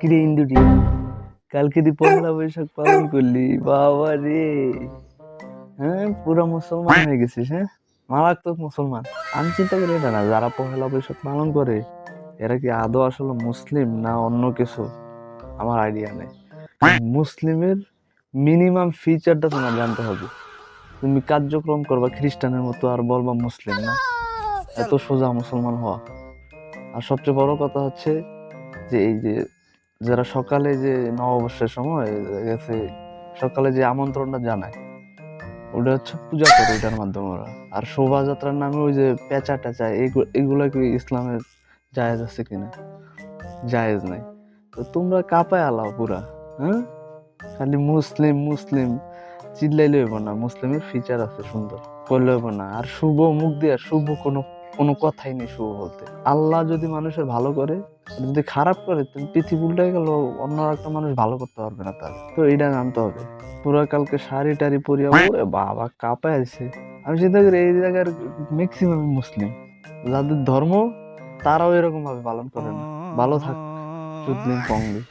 কিরে ইন্দুটি, কালকে তুই পহেলা বৈশাখ পালন করলি? বাবা রে! হ্যাঁ, পুরা মুসলমান হয়ে গেছিস। হ্যাঁ, মারাত্মক মুসলমান। আমি চিন্তা করি এটা না, যারা পহেলা বৈশাখ পালন করে এরা কি আদৌ আসলে মুসলিম না অন্য কিছু, আমার আইডিয়া নেই। মুসলিমের মিনিমাম ফিচারটা তোমার জানতে হবে। তুমি কার্যক্রম করবা খ্রিস্টানের মতো আর বলবা মুসলিম না, এত সোজা মুসলমান হওয়া? আর সবচেয়ে বড় কথা হচ্ছে যে এই যে যারা সকালে যে নববর্ষের সময় দেখা গেছে সকালে যে আমন্ত্রণটা জানায়, ওটা হচ্ছে পূজা করে ওইটার মাধ্যমে ওরা। আর শোভাযাত্রার নামে ওই যে পেঁচা টেচা এগুলা কি ইসলামের জায়েজ আছে কিনা? জায়েজ নাই। তো তোমরা কাঁপায় আলাও পুরা। হ্যাঁ, খালি মুসলিম মুসলিম চিল্লাইলে হইব না, মুসলিমের ফিচার আছে সুন্দর, করলে হইব না। আর শুভ মুখ দিয়ে শুভ কোনো কোনো কথাই নেই শুভ বলতে। আল্লাহ যদি মানুষের ভালো করে, আর যদি খারাপ করে তুমি পৃথিবী উল্টে গেল, অন্য একটা মানুষ ভালো করতে পারবে না তাহলে। তো এটা জানতে হবে। পুরা কালকে শাড়ি টাড়ি পরিয়া ওরে বাবা কাঁপায় আছে। আমি চিন্তা করি এই জায়গার ম্যাক্সিমাম মুসলিম, যাদের ধর্ম তারাও এরকম ভাবে পালন করে না। ভালো থাক চুদলিং পংলি।